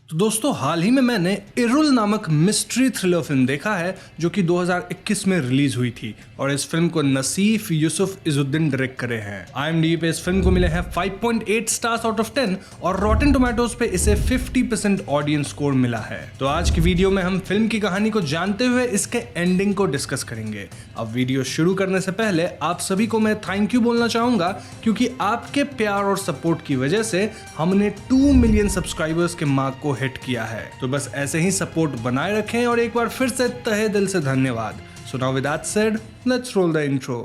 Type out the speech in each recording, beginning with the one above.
तो दोस्तों हाल ही में मैंने इरुल नामक मिस्ट्री थ्रिलर फिल्म देखा है जो कि 2021 में रिलीज हुई थी और इस फिल्म को नसीफ यूसुफ इजुद्दीन डायरेक्ट करे हैं। IMDb पे इस फिल्म को मिले हैं 5.8 स्टार्स आउट ऑफ 10 और रॉटेन टोमेटोज पे इसे 50% ऑडियंस स्कोर मिला है। तो आज की वीडियो में हम फिल्म की कहानी को जानते हुए इसके एंडिंग को डिस्कस करेंगे। अब वीडियो शुरू करने से पहले आप सभी को मैं थैंक यू बोलना चाहूंगा क्योंकि आपके प्यार और सपोर्ट की वजह से हमने 2 मिलियन सब्सक्राइबर्स के मार्क को हिट किया है। तो बस ऐसे ही सपोर्ट बनाए रखें और एक बार फिर से तहे दिल से धन्यवाद। So now with that said, let's roll the intro.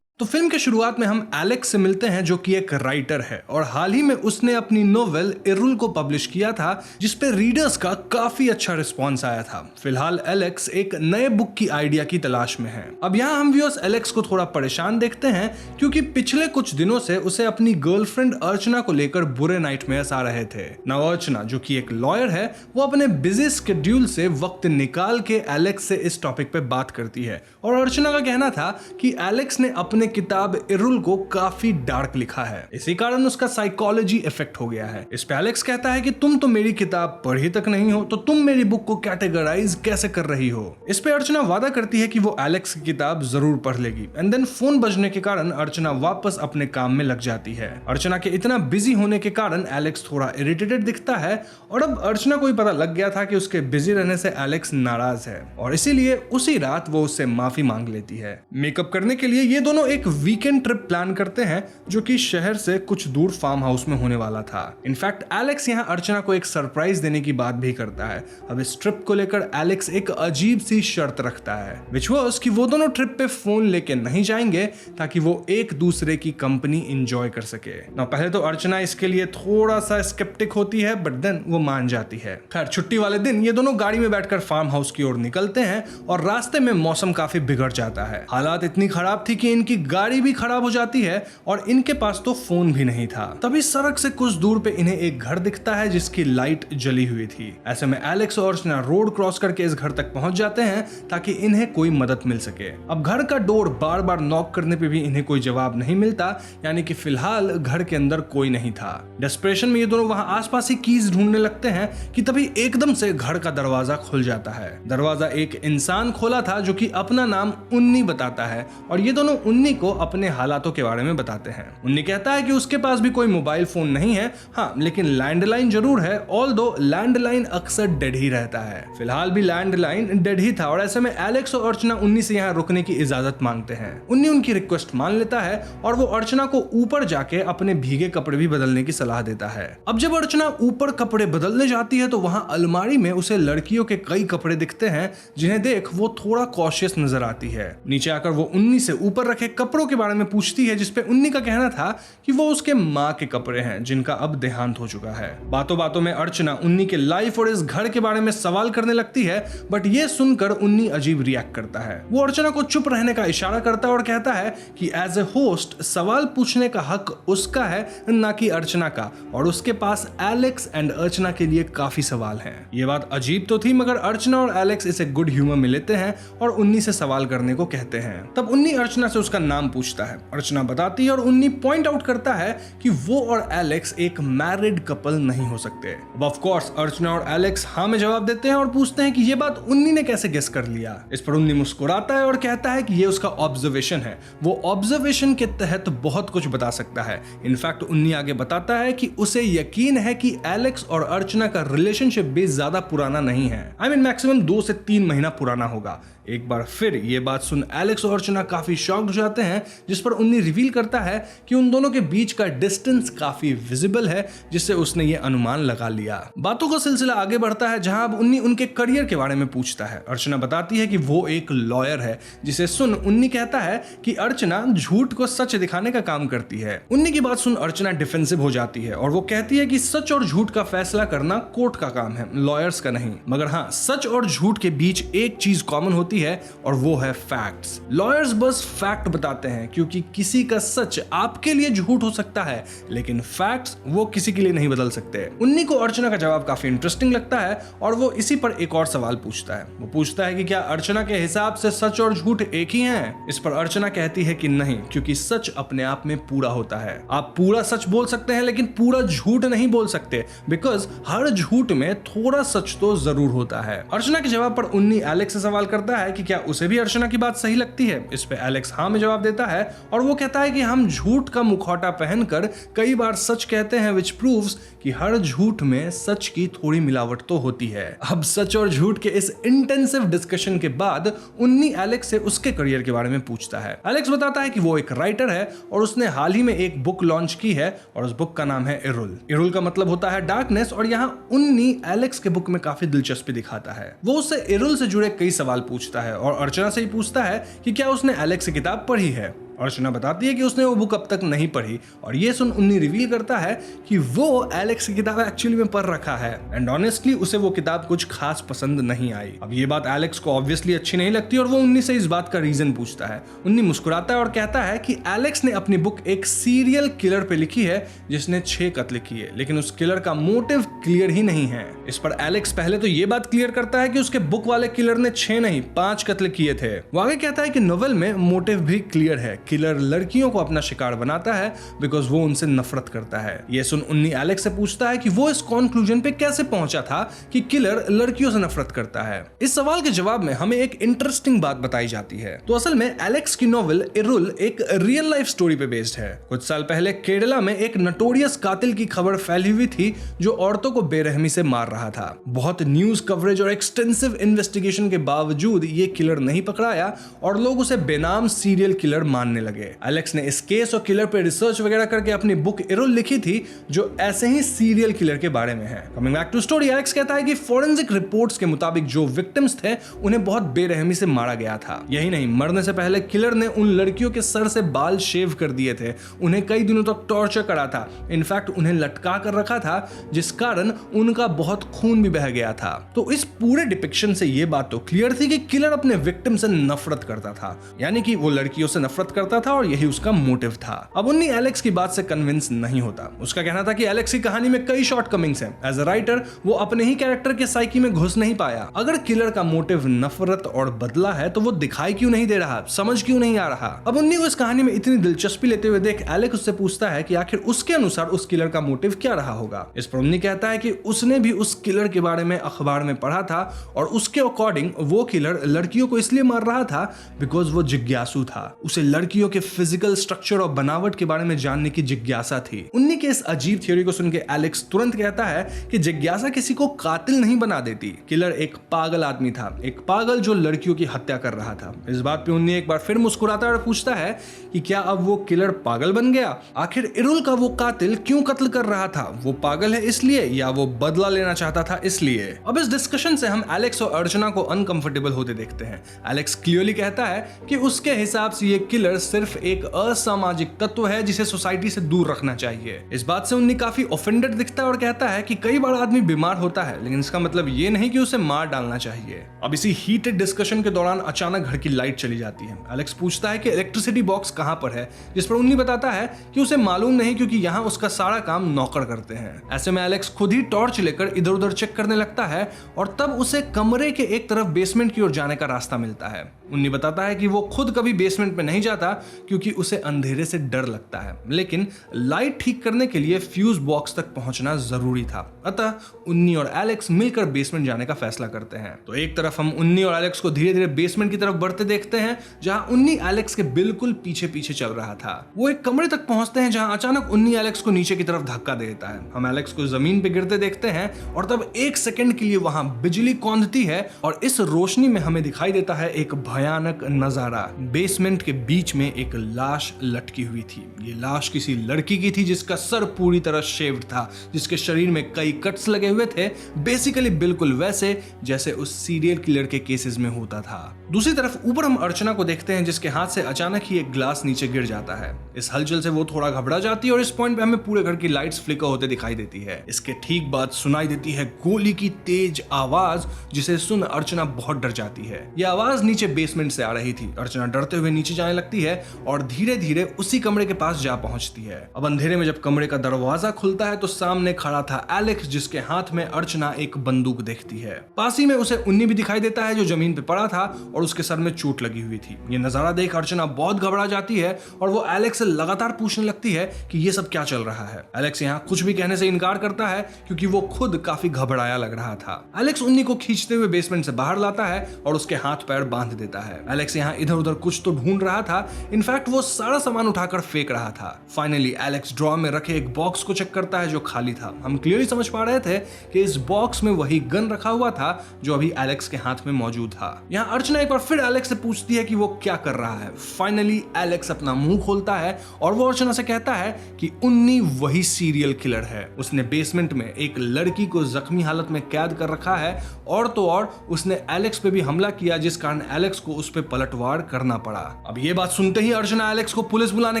तो फिल्म के शुरुआत में हम एलेक्स से मिलते हैं जो कि एक राइटर है और हाल ही में उसने अपनी नोवेल इरुल को पब्लिश किया था जिस पे रीडर्स का काफी अच्छा रिस्पांस आया था। फिलहाल एलेक्स एक नए बुक की आइडिया की तलाश में है। अब यहाँ हम व्यूअर्स एलेक्स को थोड़ा परेशान देखते हैं क्योंकि पिछले कुछ दिनों से उसे अपनी गर्लफ्रेंड अर्चना को लेकर बुरे नाइटमेयर्स आ रहे थे। ना अर्चना जो कि एक लॉयर है वो अपने बिजी शेड्यूल से वक्त निकाल के एलेक्स से इस टॉपिक पे बात करती है और अर्चना का कहना था कि एलेक्स ने अपने किताब इरुल को काफी डार्क लिखा है, इसी कारण उसका साइकोलॉजी इफेक्ट हो गया है। इस पे एलेक्स कहता है कि तुम तो मेरी किताब पढ़ी तक नहीं हो तो तुम मेरी बुक को कैटेगराइज कैसे कर रही हो। इस पे अर्चना वादा करती है कि वो एलेक्स की किताब जरूर पढ़ लेगी एंड देन फोन बजने के कारण अर्चना वापस अपने काम में लग जाती है। अर्चना के इतना बिजी होने के कारण एलेक्स थोड़ा इरिटेटेड दिखता है और अब अर्चना को ही पता लग गया था कि उसके बिजी रहने से एलेक्स नाराज है और इसीलिए उसी रात वो उससे माफी मांग लेती है। मेकअप करने के लिए ये दोनों एक वीकेंड ट्रिप प्लान करते हैं जो कि शहर से कुछ दूर फार्म हाउस में होने वाला था। इनफैक्ट एलेक्स यहाँ अर्चना को एक सरप्राइज देने की बात भी करता है। अब इस ट्रिप को लेकर एलेक्स एक अजीब सी शर्त रखता है विच वाज कि वो दोनों ट्रिप पे फोन लेके नहीं जाएंगे ताकि वो एक दूसरे की कंपनी एंजॉय कर सके। ना पहले तो अर्चना इसके लिए थोड़ा सा स्केप्टिक होती है बट देन वो मान जाती है। खैर छुट्टी वाले दिन ये दोनों गाड़ी में बैठकर फार्म हाउस की ओर निकलते हैं और रास्ते में मौसम काफी बिगड़ जाता है। हालात इतनी खराब थी कि इनकी गाड़ी भी खराब हो जाती है और इनके पास तो फोन भी नहीं था। तभी सड़क से कुछ दूर पे इन्हें एक घर दिखता है जिसकी लाइट जली हुई थी। ऐसे में एलेक्स और अर्चना रोड क्रॉस करके इस घर तक पहुंच जाते हैं ताकि इन्हें कोई मदद मिल सके। अब घर का डोर बार बार नॉक करने पे भी इन्हें कोई जवाब नहीं मिलता, यानी कि फिलहाल घर के अंदर कोई नहीं था। डेस्परेशन में ये दोनों वहां आसपास ही कीज ढूंढने लगते हैं कि तभी एकदम से घर का दरवाजा खुल जाता है। दरवाजा एक इंसान खोला था जो कि अपना नाम उन्नी बताता है और ये दोनों उन्नी को अपने हालातों के बारे में बताते हैं। उन्नी कहता है कि उसके पास भी कोई मोबाइल फोन नहीं है, हाँ लेकिन लैंडलाइन जरूर है, ऑल्दो लैंडलाइन अक्सर डेड ही रहता है। फिलहाल भी लैंडलाइन डेड ही था और ऐसे में एलेक्स और अर्चना उन्नी से यहाँ रुकने की इजाजत मांगते हैं। उन्नी उनकी रिक्वेस्ट मान लेता है और वो अर्चना को ऊपर जाके अपने भीगे कपड़े भी बदलने की सलाह देता है। अब जब अर्चना ऊपर कपड़े बदलने जाती है तो वहां अलमारी में उसे लड़कियों के कई कपड़े दिखते हैं जिन्हें देख वो थोड़ा कॉशियस नजर आती है। नीचे आकर वो उन्नी से ऊपर रखे कपड़ों के बारे में पूछती है जिसपे उन्नी का कहना था कि वो उसके माँ के कपड़े हैं जिनका अब देहांत हो चुका है। बातों बातों में अर्चना उन्नी के लाइफ और इस घर के बारे में सवाल करने लगती है बट ये सुनकर उन्नी अजीब रिएक्ट करता है। वो अर्चना को चुप रहने का इशारा करता है और कहता है कि एज ए होस्ट सवाल पूछने का हक उसका है ना कि अर्चना का और उसके पास एलेक्स एंड अर्चना के लिए काफी सवाल हैं। ये बात अजीब तो थी मगर अर्चना और एलेक्स इसे गुड ह्यूमर में लेते हैं और उन्नी से सवाल करने को कहते हैं। तब उन्नी अर्चना से उसका नाम पूछता है। अर्चना बताती है और उन्नी पॉइंट आउट करता है कि वो और एलेक्स एक मैरिड कपल नहीं हो सकते। ऑफ कोर्स अर्चना और एलेक्स हाँ में जवाब देते हैं और पूछते हैं कि ये बात उन्नी ने कैसे गेस कर लिया। इस पर उन्नी मुस्कुराता है और कहता है कि ये उसका ऑब्जर्वेशन है, वो ऑब्जर्वेशन के तहत बहुत कुछ बता सकता है। इनफैक्ट उन्नी आगे बताता है कि उसे यकीन है कि एलेक्स और अर्चना का रिलेशनशिप भी ज्यादा पुराना नहीं है, आई मीन मैक्सिमम 2 से 3 महीना पुराना होगा। एक बार फिर ये बात सुन एलेक्स और अर्चना काफी शॉक्ड हो जाते हैं जिस पर उन्नी रिवील करता है कि उन दोनों के बीच का डिस्टेंस काफी विजिबल है जिससे उसने ये अनुमान लगा लिया। बातों का सिलसिला आगे बढ़ता है जहां अब उन्नी उनके करियर के बारे में पूछता है। अर्चना बताती है कि वो एक लॉयर है जिसे सुन उन्नी कहता है कि अर्चना झूठ को सच दिखाने का काम करती है। उन्नी की बात सुन अर्चना डिफेंसिव हो जाती है और वो कहती है कि सच और झूठ का फैसला करना कोर्ट का काम है, लॉयर्स का नहीं। मगर हाँ, सच और झूठ के बीच एक चीज कॉमन होती होती है और वो है फैक्ट्स। लॉयर्स बस फैक्ट बताते हैं क्योंकि किसी का सच आपके लिए झूठ हो सकता है लेकिन फैक्ट्स वो किसी के लिए नहीं बदल सकते। उन्नी को अर्चना का जवाब काफी इंटरेस्टिंग लगता है और वो इसी पर एक और सवाल पूछता है। वो पूछता है कि क्या अर्चना के हिसाब से सच और झूठ एक ही हैं? इस पर अर्चना कहती है कि नहीं, क्योंकि सच अपने आप में पूरा होता है। आप पूरा सच बोल सकते हैं लेकिन पूरा झूठ नहीं बोल सकते, बिकॉज हर झूठ में थोड़ा सच तो जरूर होता है। अर्चना के जवाब पर उन्नी एलेक्स से सवाल करता है कि क्या उसे भी अर्चना की बात सही लगती है। इस पे एलेक्स हाँ में जवाब देता है और वो कहता है कि हम झूठ का मुखौटा पहनकर कई बार सच कहते हैं, विच प्रूव्स कि हर झूठ में सच की थोड़ी मिलावट तो होती है। अब सच और झूठ के इस इंटेंसिव डिस्कशन के बाद उन्नी एलेक्स से उसके करियर के बारे में पूछता है। एलेक्स बताता है कि वो एक राइटर है और उसने हाल ही में एक बुक लॉन्च की है और उस बुक का नाम है इरुल। इरुल का मतलब होता है डार्कनेस और यहाँ उन्नी एलेक्स के बुक में काफी दिलचस्पी दिखाता है। वो उससे इरुल से जुड़े कई सवाल पूछता है और अर्चना से ही पूछता है कि क्या उसने एलेक्स की किताब पढ़ी है। अर्चना बताती है कि उसने वो बुक अब तक नहीं पढ़ी और ये सुन उन्नी रिवील करता है कि वो एलेक्स की किताब एक्चुअली में पढ़ रखा है एंड ऑनेस्टली उसे वो किताब कुछ खास पसंद नहीं आई। अब ये बात एलेक्स को ऑब्वियसली अच्छी नहीं लगती और वो उन्नी से इस बात का रीजन पूछता है। उन्नी मुस्कुराता है और कहता है कि एलेक्स ने अपनी बुक एक सीरियल किलर पे लिखी है जिसने 6 कत्ल किए, लेकिन उस किलर का मोटिव क्लियर ही नहीं है। इस पर एलेक्स पहले तो ये बात क्लियर करता है कि उसके बुक वाले किलर ने 6 नहीं 5 कत्ल किए थे। वो आगे कहता है कि नोवेल में मोटिव भी क्लियर है, किलर लड़कियों को अपना शिकार बनाता है बिकॉज वो उनसे नफरत करता है। ये सुन उन्नी एलेक्स से पूछता है कि वो इस कंक्लूजन पे कैसे पहुंचा था कि किलर लड़कियों से नफरत करता है। इस सवाल के जवाब में हमें एक इंटरेस्टिंग बात बताई जाती है। तो असल में एलेक्स की नॉवेल इरुल एक रियल लाइफ स्टोरी पे बेस्ड है। कुछ साल पहले केरला में एक नटोरियस कातिल की खबर फैली हुई थी जो औरतों को बेरहमी से मार रहा था। बहुत न्यूज कवरेज और एक्सटेंसिव इन्वेस्टिगेशन के बावजूद ये किलर नहीं पकड़ाया और लोग उसे बेनाम सीरियल किलर मानने लगे। एलेक्स ने इस केस और किलर पे रिसर्च वगैरह करके अपनी बुक इरुल लिखी थी जो ऐसे ही सीरियल किलर के बारे में है। Coming back to story, Alex कहता है कि फोरेंसिक रिपोर्ट्स के मुताबिक जो विक्टिम्स थे उन्हें बहुत बेरहमी से मारा गया था। यही नहीं, मरने से पहले किलर ने उन लड़कियों के सर से बाल शेव कर दिए थे, उन्हें कई दिनों तक टॉर्चर करा था, इनफैक्ट उन्हें लटका कर रखा था जिस कारण उनका बहुत खून भी बह गया था। तो इस पूरे डिपिक्शन से यह बात तो क्लियर थी कि किलर अपने विक्टिम से नफरत करता था, यानी कि वो लड़कियों से नफरत करता था और यही उसका मोटिव था। अब उन्नी एलेक्स की बात से कन्विंस नहीं होता। उसका कहना था कि एलेक्स की कहानी में कई शॉर्टकमिंग्स हैं। एज अ राइटर वो अपने ही कैरेक्टर के साइकी में घुस नहीं पाया। अगर किलर का मोटिव नफरत और बदला है तो वो दिखाई क्यों नहीं दे रहा, समझ क्यों नहीं आ रहा। अब उन्नी को इस कहानी में इतनी दिलचस्पी लेते हुए देख एलेक्स उससे पूछता है कि आखिर उसके अनुसार उस किलर का मोटिव क्या रहा होगा। इस पर उन्नी कहता है कि उसने भी उस किलर के बारे में अखबार में पढ़ा था और उसके अकॉर्डिंग वो किलर लड़कियों को इसलिए मार रहा था बिकॉज वो जिज्ञासु था। उसे लड़कियों के फिजिकल स्ट्रक्चर और बनावट के बारे में जानने की जिज्ञासा थी। उन्नी के इस अजीब थ्योरी को सुन के एलेक्स तुरंत कहता है कि जिज्ञासा किसी को कातिल नहीं बना देती। किलर एक पागल आदमी था, एक पागल जो लड़कियों की हत्या कर रहा था। इस बात पे उन्नी एक बार फिर मुस्कुराता है और पूछता है कि क्या अब वो किलर पागल बन गया? आखिर इरुल का वो कातिल क्यों कत्ल कर रहा था? वो पागल है इसलिए या वो बदला लेना चाहता था इसलिए? अब इस डिस्कशन से हम एलेक्स और अर्चना को अनकंफर्टेबल होते देखते हैं। एलेक्स क्लियरली कहता है कि उसके हिसाब से ये किलर सिर्फ एक असामाजिक तत्व है जिसे सोसाइटी से दूर रखना चाहिए। इस बात से उन्नी काफी ऑफेंडेड दिखता है और कहता है कि कई बार आदमी बीमार होता है लेकिन इसका मतलब ये नहीं कि उसे मार डालना चाहिए। अब इसी हीटेड डिस्कशन के दौरान अचानक घर की लाइट चली जाती है। एलेक्स पूछता है कि इलेक्ट्रिसिटी बॉक्स कहां पर है, जिस पर उन्नी बताता है कि उसे मालूम नहीं क्योंकि यहाँ उसका सारा काम नौकर करते हैं। ऐसे में एलेक्स खुद ही टॉर्च लेकर इधर उधर चेक करने लगता है और तब उसे कमरे के एक तरफ बेसमेंट की ओर जाने का रास्ता मिलता है। उन्नी बताता है कि वो खुद कभी बेसमेंट में नहीं जाता क्योंकि उसे अंधेरे से डर लगता है, लेकिन लाइट ठीक करने के लिए फ्यूज बॉक्स तक पहुंचना जरूरी था। अतः उन्नी और एलेक्स मिलकर बेसमेंट जाने का फैसला करते हैं। तो एक तरफ हम उन्नी और एलेक्स को धीरे धीरे बेसमेंट की तरफ बढ़ते देखते हैं जहां उन्नी एलेक्स के बिल्कुल पीछे पीछे चल रहा था। वो एक कमरे तक पहुंचते हैं जहां अचानक उन्नी एलेक्स को नीचे की तरफ धक्का दे देता है। हम एलेक्स को जमीन पे गिरते देखते हैं और तब एक सेकंड के लिए वहां बिजली कौंधती है और इस रोशनी में हमें दिखाई देता है एक भयानक नजारा। बेसमेंट के बीच में एक लाश लटकी हुई थी। ये लाश किसी लड़की की थी जिसका सर पूरी तरह शेव्ड था, जिसके शरीर में कई कट्स लगे हुए थे, बेसिकली बिल्कुल वैसे जैसे उस सीरियल किलर के केसेस में होता था। दूसरी तरफ ऊपर हम अर्चना को देखते हैं जिसके हाथ से अचानक ही एक ग्लास नीचे गिर जाता है। इस हलचल से वो थोड़ा घबरा जाती है और इस पॉइंट पे हमें पूरे घर की लाइट्स फ्लिकर होते दिखाई देती है। इसके ठीक बाद सुनाई देती है गोली की तेज आवाज, जिसे सुन अर्चना बहुत डर जाती है। यह आवाज नीचे बेसमेंट से आ रही थी। अर्चना डरते हुए नीचे जाने लगती है और धीरे धीरे उसी कमरे के पास जा पहुंचती है। अब अंधेरे में जब कमरे का दरवाजा खुलता है तो सामने खड़ा था एलेक्स, जिसके हाथ में अर्चना एक बंदूक देखती है। पास ही में उसे उन्नी भी दिखाई देता है जो जमीन पे पड़ा था और उसके सर में चोट लगी हुई थी। ये नजारा देख अर्चना बहुत घबरा जाती है और वो एलेक्स से लगातार पूछने लगती है कि ये सब क्या चल रहा है। एलेक्स यहाँ कुछ भी कहने से इनकार करता है क्योंकि वो खुद काफी घबराया लग रहा था। एलेक्स उन्नी को खींचते हुए बेसमेंट से बाहर लाता है और उसके हाथ पैर बांध देता है। एलेक्स यहाँ इधर उधर कुछ तो ढूंढ रहा था, इनफैक्ट वो सारा सामान उठाकर फेंक रहा था। फाइनली एलेक्स ड्रॉ में रखे एक बॉक्स को चेक करता है जो खाली था। हम क्लियरली समझ पा रहे थे कि इस बॉक्स में वही गन रखा हुआ था जो अभी एलेक्स के हाथ में मौजूद था। यहाँ अर्चना एक बार फिर एलेक्स से पूछती है कि वो क्या कर रहा है। फाइनली एलेक्स अपना मुंह खोलता है और वो अर्चना से कहता है कि उन्नी वही सीरियल किलर है। उसने बेसमेंट में एक लड़की को जख्मी हालत में कैद कर रखा है और तो और उसने एलेक्स पे भी हमला किया, जिस कारण एलेक्स को उस पे पलटवार करना पड़ा। अब ये बात सुनते ही अर्चना एलेक्स को पुलिस बुलाने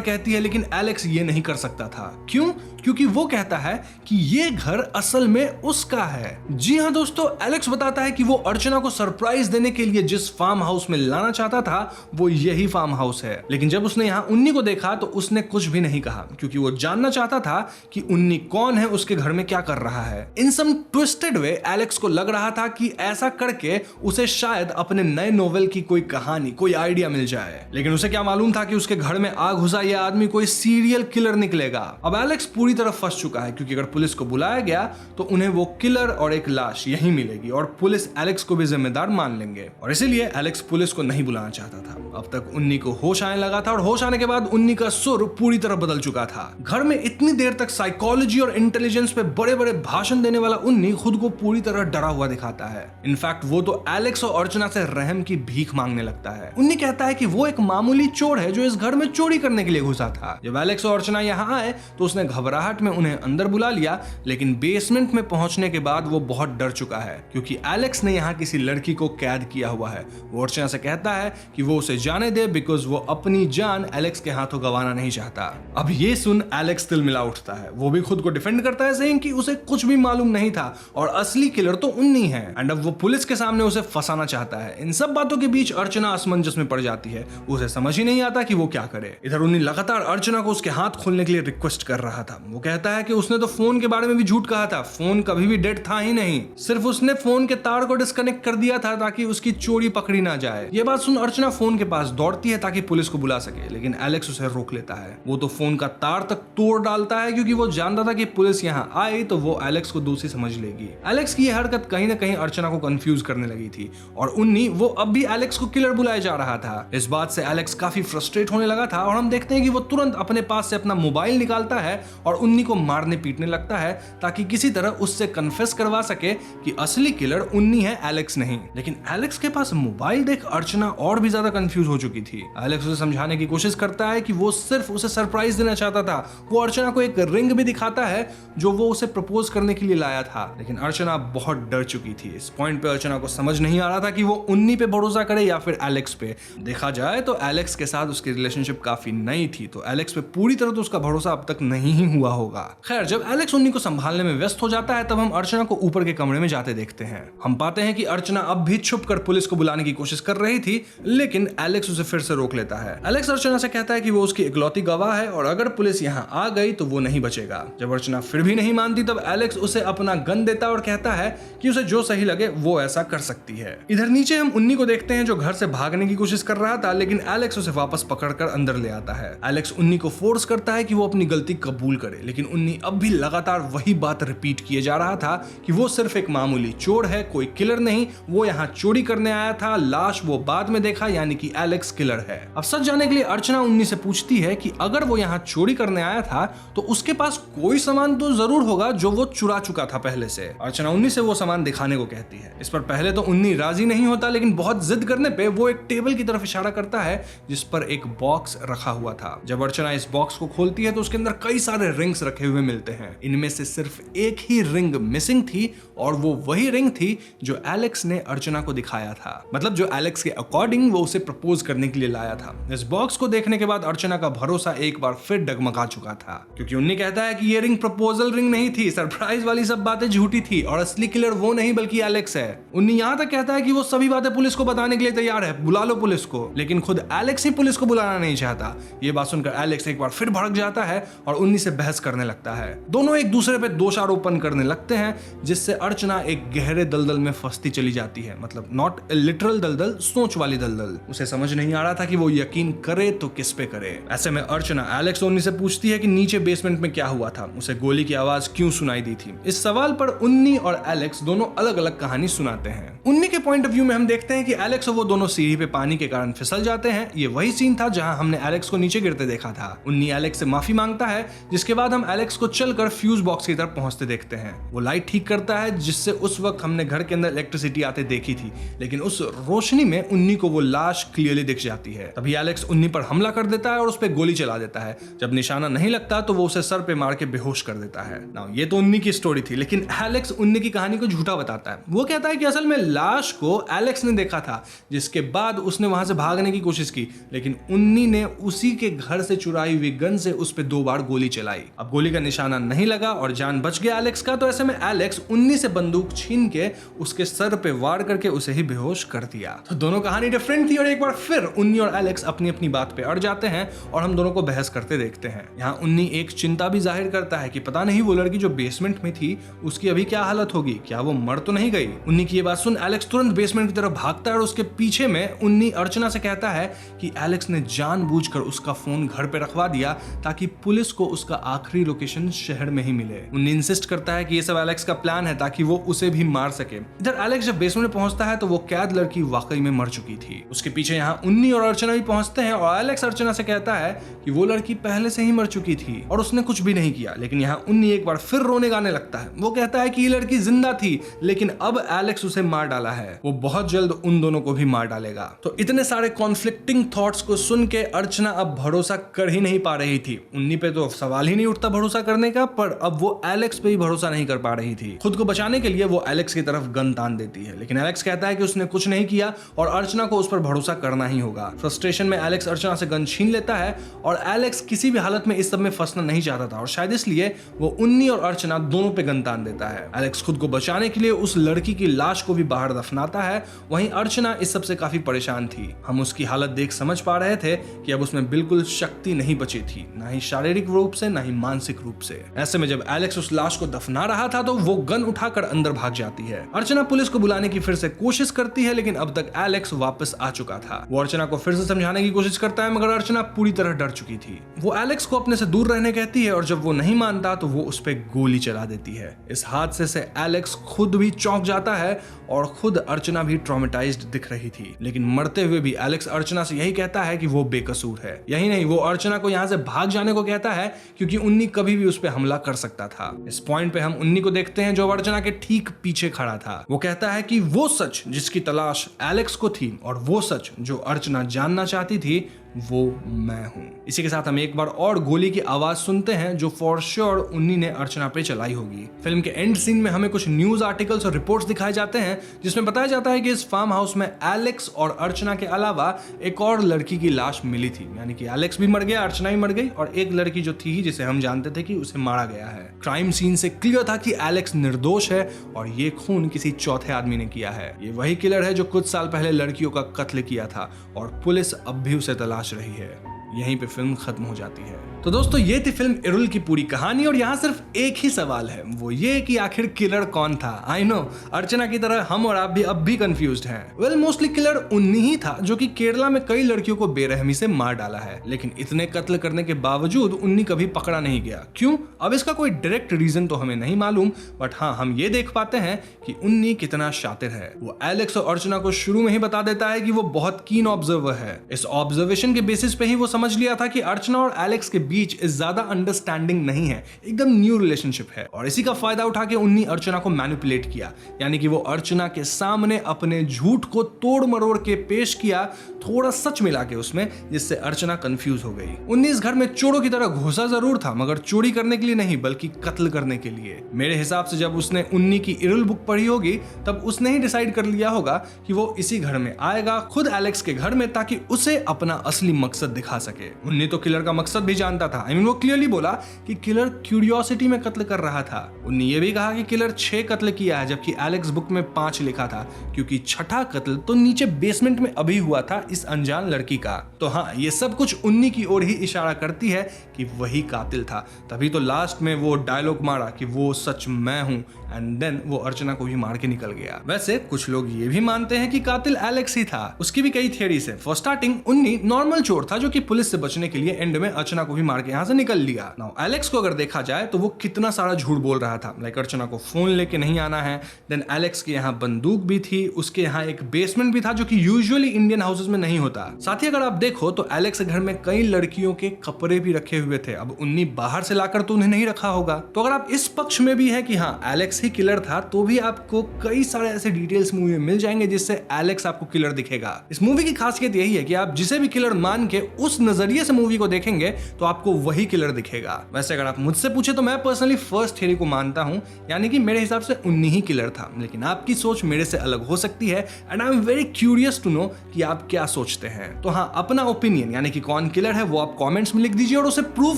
कहती है, लेकिन एलेक्स ये नहीं कर सकता था। क्यों? क्योंकि वो कहता है कि ये घर असल में उसका है। जी हाँ दोस्तों, एलेक्स बताता है कि वो अर्चना को सरप्राइज देने के लिए जिस फार्म हाउस में लाना चाहता था वो यही फार्म हाउस है। लेकिन जब उसने यहाँ उन्नी को देखा तो उसने कुछ भी नहीं कहा क्योंकि वो जानना चाहता था कि उन्नी कौन है, उसके घर में क्या कर रहा है। इन सम ट्विस्टेड वे एलेक्स को लग रहा था कि ऐसा करके उसे शायद अपने नए नोवेल की कोई कहानी, कोई आइडिया मिल जाए। लेकिन उसे क्या मालूम था कि उसके घर में आग घुसा यह आदमी कोई सीरियल किलर निकलेगा। अब एलेक्स पूरी तरह फंस चुका है क्योंकि अगर पुलिस को बुलाया गया तो उन्हें वो किलर और एक लाश यही मिलेगी और पुलिस एलेक्स को भी जिम्मेदार मान लेंगे। और इसीलिए एलेक्स पुलिस को नहीं बुलाना चाहता था। अब तक उन्नी को होश आने लगा था और होश आने के बाद उन्नी का सुर पूरी तरह बदल चुका था। घर में इतनी देर तक साइकोलॉजी और इंटेलिजेंस पे बड़े बड़े भाषण देने वाला उन्नी खुद को पूरी तरह डरा हुआ दिखाता है। इनफैक्ट वो तो एलेक्स और अर्चना से रहम की भीख मांगने लगता है। उन्नी कहता है कि वो एक मामूली चोर है जो इस घर में चोरी करने के लिए घुसा था। जब एलेक्स और अर्चना यहाँ आए तो उसने घबराहट में उन्हें अंदर बुला लिया, लेकिन बेसमेंट में पहुंचने के बाद वो बहुत डर चुका है क्योंकि एलेक्स ने यहाँ किसी लड़की को कैद किया हुआ है। वो अर्चना से कहता है कि वो उसे जाने दे बिकॉज वो अपनी जान एलेक्स के हाथों गंवाना नहीं चाहता। अब ये सुन एलेक्स तिलमिला उठता है। वो भी खुद को डिफेंड करता है सेइंग कि उसे कुछ भी मालूम नहीं था और असली किलर तो उन्नी है एंड अब वो पुलिस के सामने उसे फंसाना चाहता है। इन सब बातों के बीच अर्चना असमंजस में पड़ जाती है। उसे समझ ही नहीं आता कि वो क्या करे। इधर उन्नी लगातार अर्चना को उसके हाथ खोलने के लिए रिक्वेस्ट कर रहा था। वो कहता है कि उसने तो फोन के बारे में भी झूठ कहा था, फोन कभी भी डेड था ही नहीं, सिर्फ उसने फोन के तार को डिस्कनेक्ट कर दिया था ताकि उसकी चोरी पकड़ी ना जाए। ये बात सुन अर्चना फोन के पास दौड़ती है ताकि पुलिस को बुला सके, लेकिन एलेक्स उसे रोक लेता है। वो तो फोन का तार तक तोड़ डालता है क्योंकि वो जानता था कि पुलिस यहाँ आई तो वो एलेक्स को दोषी समझ लेगी। एलेक्स की यह हरकत कहीं ना कहीं अर्चना को कंफ्यूज करने लगी थी और उन्नी वो अब भी एलेक्स को किलर बुलाए जा रहा था। इस बात से एलेक्स काफी फ्रस्ट्रेट होने लगा था और हम देखते हैं कि वो तुरंत अपने पास से अपना मोबाइल निकालता है और उन्नी को मारने पीटने लगता है ताकि किसी तरह उससे कन्फेस करवा सके कि असली किलर उन्नी है, एलेक्स नहीं। लेकिन एलेक्स के पास मोबाइल देख अर्चना और भी ज्यादा कंफ्यूज हो चुकी थी। एलेक्स उसे समझाने की कोशिश करता है कि वो सिर्फ उसे सरप्राइज देना चाहता था। वो अर्चना को एक रिंग भी दिखाता है जो वो उसे प्रपोज करने के लिए लाया था, लेकिन अर्चना बहुत डर चुकी थी। इस पॉइंट पे अर्चना को समझ नहीं आ रहा था कि वो उन्नी पे भरोसा करे या फिर एलेक्स पे। देखा जाए तो एलेक्स के साथ उसकी रिलेशनशिप काफी नई थी, तो एलेक्स पे पूरी तरह तो उसका भरोसा अब तक नहीं ही हुआ होगा। खैर, जब एलेक्स उन्नी को संभालने में व्यस्त हो जाता है तब हम अर्चना को ऊपर के कमरे में जाते देखते हैं। हम पाते हैं कि अर्चना अब भी छुप कर पुलिस को बुलाने की कोशिश कर रही थी, लेकिन एलेक्स उसे फिर से रोक लेता है। एलेक्स अर्चना से कहता है कि वो उसकी इकलौती गवाह है और अगर पुलिस यहाँ आ गई तो वो नहीं बचेगा। जब अर्चना फिर भी नहीं मानती तब एलेक्स उसे अपना गन देता और कहता है कि उसे जो सही लगे वो ऐसा कर सकती है। इधर नीचे हम उन्नी को देखते हैं जो घर से भागने की कोशिश कर रहा था, लेकिन एलेक्स उसे वापस पकड़कर अंदर ले आता है। एलेक्स उन्नी को फोर्स करता है कि वो अपनी गलती कबूल करे, लेकिन उन्नी अब भी लगातार वही बात रिपीट किए जा रहा था कि वो सिर्फ एक मामूली चोर है, कोई किलर नहीं। वो यहाँ चोरी करने आया था, लाश वो बाद में देखा, यानी कि एलेक्स किलर है। अब सच जानने के लिए अर्चना उन्नी से पूछती है कि अगर वो यहाँ चोरी करने आया था तो उसके पास कोई सामान तो जरूर होगा जो वो चुरा चुका था पहले से। अर्चना उन्नी से वो सामान दिखाने को कहती है। इस पर पहले तो उन्नी राजी नहीं होता, लेकिन बहुत जिद करने पे वो एक टेबल की तरफ इशारा करता है जिस पर एक बॉक्स रखा हुआ था। जब अर्चना इस बॉक्स को खोलती है तो उसके अंदर कई सारे रिंग्स रखे हुए मिलते हैं। इनमें से सिर्फ एक ही रिंग मिसिंग थी और वो वही रिंग थी जो एलेक्स ने अर्चना को दिखाया था। मतलब जो एलेक्स के अकॉर्डिंग वो उसे प्रपोज करने के लिए लाया था। इस बॉक्स को देखने के बाद अर्चना का भरोसा एक बार फिर डगमगा चुका था, क्योंकि उन्नी कहता है कि ये रिंग प्रपोजल रिंग नहीं थी, सरप्राइज वाली सब बातें झूठी थी और असली किलर वो नहीं बल्कि एलेक्स है। उन्नी यहाँ तक कहता है कि वो सभी बातें पुलिस को बताने के लिए तैयार है, बुला लो पुलिस को, लेकिन खुद एलेक्स ही पुलिस को बुलाना नहीं चाहता। ये बात सुनकर एलेक्स एक बार फिर भड़क जाता है और उन्नी से बहस करने लगता है। दोनों एक दूसरे पे दोषारोपण करने लगते हैं, जिससे अर्चना एक गहरे दलदल में फंसती चली जाती है। मतलब नॉट लिटरल दलदल, सोच वाली दलदल। उसे समझ नहीं आ रहा था कि वो यकीन करे तो किस पे करे। ऐसे में अर्चना एलेक्स और उन्नी से पूछती है कि नीचे बेसमेंट में क्या हुआ था, उसे गोली की आवाज क्यों सुनाई दी थी। इस सवाल पर उन्नी और एलेक्स दोनों अलग अलग कहानी सुनाते हैं। उन्नी के पॉइंट ऑफ व्यू में हम देखते हैं कि एलेक्स और वो दोनों सीढ़ी पे पानी के कारण फिसल जाते हैं। ये वही सीन था जहां हमने एलेक्स को नीचे गिरते देखा था। उन्नी एलेक्स से माफी मांगता है, जिसके बाद हम एलेक्स को चलकर फ्यूज बॉक्स की तरफ पहुंचते देखते हैं। वो लाइट ठीक करता है, जिससे उस वक्त हमने घर के अंदर इलेक्ट्रिसिटी आते देखी थी, लेकिन उस रोशनी में उन्नी को वो लाश क्लियरली दिख जाती है। तभी एलेक्स उन्नी पर हमला कर देता है और उस पर गोली चला देता है। जब निशाना नहीं लगता तो वो उसे सर पे मार के बेहोश कर देता है। नाउ ये तो उन्नी की स्टोरी थी, लेकिन एलेक्स उन्नी की कहानी को झूठा बताता है। वो कहता है कि असल में लाश को एलेक्स ने देखा था, जिसके बाद उसने वहां से भागने की कोशिश की, लेकिन उन्नी ने उसी के घर से चुराई हुई गन से उस पे 2 बार गोली चलाई। अब गोली का निशाना नहीं लगा और जान बच गया एलेक्स का। तो ऐसे में एलेक्स उन्नी से बंदूक छीन के उसके सर पे वार करके उसे ही बेहोश कर दिया। तो दोनों कहानी डिफरेंट थी और एक बार फिर उन्नी और एलेक्स अपनी अपनी बात पे अड़ जाते हैं और हम दोनों को बहस करते देखते हैं। यहाँ उन्नी एक चिंता भी जाहिर करता है कि पता नहीं वो लड़की जो बेसमेंट में थी उसकी अभी क्या हालत होगी, क्या वो मर तो नहीं गई। उन्नी की ये बात सुन एलेक्स तुरंत बेसमेंट की तरफ भागता है और उसके पीछे में उन्नी अर्चना से कहता है कि एलेक्स ने जानबूझकर उसका फोन घर पे रखवा दिया ताकि पुलिस को उसका आखिरी लोकेशन शहर में ही मिले। उन्नी इंसिस्ट करता है कि ये सब एलेक्स का प्लान है ताकि वो उसे भी मार सके। इधर एलेक्स जब बेसमेंट में पहुंचता है तो वो कैद लड़की वाकई में मर चुकी थी। उसके पीछे यहाँ उन्नी और अर्चना भी पहुंचते हैं और एलेक्स अर्चना से कहता है कि वो लड़की पहले से ही मर चुकी थी और उसने कुछ भी नहीं किया। लेकिन यहाँ उन्नी एक बार फिर रोने गाने लगता है। वो कहता है कि ये लड़की जिंदा थी, लेकिन अब एलेक्स उसे मार डाला है, वो बहुत जल्द उन दोनों को भी मार डालेगा। तो इतने सारे कॉन्फ्लिक्टिंग थॉट्स को सुन के अर्चना अब भरोसा कर ही नहीं पा रही थी। उन्नी पे तो सवाल ही नहीं उठता भरोसा करने का, पर अब वो एलेक्स पे ही भरोसा नहीं कर पा रही थी। खुद को बचाने के लिए वो एलेक्स की तरफ गन तान देती है, लेकिन एलेक्स कहता है कि उसने कुछ नहीं किया और अर्चना को उस पर भरोसा करना ही होगा। फ्रस्ट्रेशन में एलेक्स अर्चना से गन छीन लेता है और एलेक्स किसी भी हालत में इस सब में फंसना नहीं चाहता था और शायद इसलिए वो उन्नी और अर्चना दोनों पे गन तान देता है। एलेक्स खुद को बचाने के लिए उस लड़की की लाश को भी बाहर दफनाता है। वहीं अर्चना इस सब से काफी परेशान थी। हम उसकी हालत देख समझ पा रहे थे कि अब उसमें बिल्कुल शक्ति नहीं बची थी, ना ही शारीरिक रूप से ना ही मानसिक रूप से। ऐसे में जब एलेक्स उस लाश को दफना रहा था तो वो गन उठाकर अंदर भाग जाती है। अर्चना पुलिस को बुलाने की फिर से कोशिश करती है, लेकिन अब तक एलेक्स वापस आ चुका था। वो अर्चना को फिर से समझाने की कोशिश करता है, मगर अर्चना पूरी तरह डर चुकी थी। वो एलेक्स को अपने से दूर रहने कहती है और जब वो नहीं मानता तो वो उस पर गोली चला देती है। इस हादसे से एलेक्स खुद भी चौंक जाता है और खुद अर्चना भी ट्रॉमेटाइज्ड दिख रही थी, लेकिन मरते हुए भी एलेक्स अर्चना से यही कहता है कि वो बेकसूर है। यही नहीं, वो अर्चना को यहाँ से भाग जाने को कहता है क्योंकि उन्नी कभी भी उस पर हमला कर सकता था। इस पॉइंट पे हम उन्नी को देखते हैं जो अर्चना के ठीक पीछे खड़ा था। वो कहता है कि वो सच जिसकी तलाश एलेक्स को थी और वो सच जो अर्चना जानना चाहती थी वो मैं हूं। इसी के साथ हम एक बार और गोली की आवाज सुनते हैं जो फॉर श्योर उन्नी ने अर्चना पे चलाई होगी। फिल्म के एंड सीन में हमें कुछ न्यूज आर्टिकल्स और रिपोर्ट्स दिखाए जाते हैं जिसमें बताया जाता है कि इस फार्म हाउस में एलेक्स और अर्चना के अलावा एक और लड़की की लाश मिली थी। यानी कि एलेक्स भी मर गया, अर्चना भी मर गई और एक लड़की जो थी जिसे हम जानते थे कि उसे मारा गया है। क्राइम सीन से क्लियर था कि एलेक्स निर्दोष है और ये खून किसी चौथे आदमी ने किया है। ये वही किलर है जो कुछ साल पहले लड़कियों का कत्ल किया था और पुलिस अब भी उसे तलाश रही है। यहीं पे फिल्म खत्म हो जाती है। तो दोस्तों ये थी फिल्म इरुल की पूरी कहानी और यहाँ सिर्फ एक ही सवाल है, वो ये कि आखिर किलर कौन था। आई नो अर्चना की तरह हम और आप भी अब भी कंफ्यूज्ड हैं। वेल मोस्टली किलर उन्नी ही था जो कि केरला में कई लड़कियों को बेरहमी से मार डाला है, लेकिन इतने कत्ल करने के बावजूद उन्नी कभी पकड़ा नहीं गया। क्यों? अब इसका कोई डायरेक्ट रीजन तो हमें नहीं मालूम, बट हाँ हम ये देख पाते हैं कि उन्नी कितना शातिर है। वो एलेक्स और अर्चना को शुरू में ही बता देता है कि वो बहुत कीन ऑब्जर्वर है। इस ऑब्जर्वेशन के बेसिस पे ही वो समझ लिया था कि अर्चना और एलेक्स के बीच ज्यादा अंडरस्टैंडिंग नहीं है, एकदम न्यू रिलेशनशिप है, और इसी का फायदा उठा के उन्नी अर्चना को मैनिपुलेट किया, यानी कि वो अर्चना के सामने अपने झूठ को तोड़ मरोड़ के पेश किया, थोड़ा सच मिला के उसमें, जिससे अर्चना कंफ्यूज हो गई। उन्नी इस घर में चोरों की तरह घुसा जरूर था, मगर चोरी करने के लिए नहीं बल्कि कत्ल करने के लिए। मेरे हिसाब से जब उसने उन्नी की इरुल बुक पढ़ी होगी तब उसने ही डिसाइड कर लिया होगा कि वो इसी घर में आएगा, खुद एलेक्स के घर में, ताकि उसे अपना असली मकसद दिखा सके। उन्नी तो किलर का मकसद भी जानता था। वो क्लियरली बोला कि किलर क्यूरियोसिटी में कत्ल कर रहा था। उन्नी ये भी कहा कि किलर 6 कत्ल किया है, जबकि एलेक्स बुक में 5 लिखा था, क्योंकि छठा कत्ल तो नीचे बेसमेंट में अभी हुआ था इस अनजान लड़की का। तो हाँ, ये सब कुछ उन्नी की ओर ही इशारा करती है कि वही कातिल था। तभी तो लास्ट में वो डायलॉग मारा कि वो सच मैं हूं, एंड देन वो अर्चना को भी मार के निकल गया। वैसे कुछ लोग ये भी मानते हैं कि कातिल एलेक्स ही था। उसकी भी कई थियरीज हैं। फॉर स्टार्टिंग उन्नी नॉर्मल चोर था जो कि पुलिस से बचने के लिए एंड में अर्चना को भी मार के यहाँ से निकल लिया। नाउ एलेक्स को अगर देखा जाए तो वो कितना सारा झूठ बोल रहा था, लाइक अर्चना को फोन लेके नहीं आना है, देन एलेक्स के यहाँ बंदूक भी थी, उसके यहाँ एक बेसमेंट भी था जो कि यूजुअली इंडियन हाउसेस में नहीं होता। साथ ही अगर आप देखो तो एलेक्स के घर में कई लड़कियों के कपड़े भी रखे हुए थे। अब उन्नी बाहर से लाकर तो उन्हें नहीं रखा होगा। तो अगर आप इस पक्ष में भी है कि हाँ एलेक्स ही किलर था, तो भी आपको कई सारे ऐसे डिटेल्स मूवी में मिल जाएंगे जिससे एलेक्स आपको किलर दिखेगा। इस मूवी की खासियत यही है कि आप जिसे भी किलर मान के उस नजरिए से मूवी को देखेंगे तो आपको वही किलर दिखेगा। वैसे अगर आप मुझसे पूछे तो मैं पर्सनली फर्स्ट थियरी को मानता हूं, यानी कि मेरे हिसाब से उन्नी ही किलर था, लेकिन आपकी सोच मेरे से अलग हो सकती है and I am very curious to know कि आप क्या सोचते हैं। तो हाँ, अपना ओपिनियन यानी कि कौन किलर है वो आप कमेंट्स में लिख दीजिए, और उसे प्रूव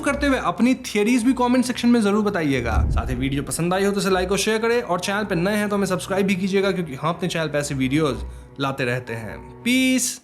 करते हुए अपनी थियरीज भी कमेंट सेक्शन में जरूर बताइएगा। साथ ही वीडियो पसंद आई हो तो इसे लाइक और शेयर करें, और चैनल पर नए हैं तो हमें सब्सक्राइब भी कीजिएगा, क्योंकि हम अपने चैनल पर ऐसे वीडियोस लाते रहते हैं। पीस।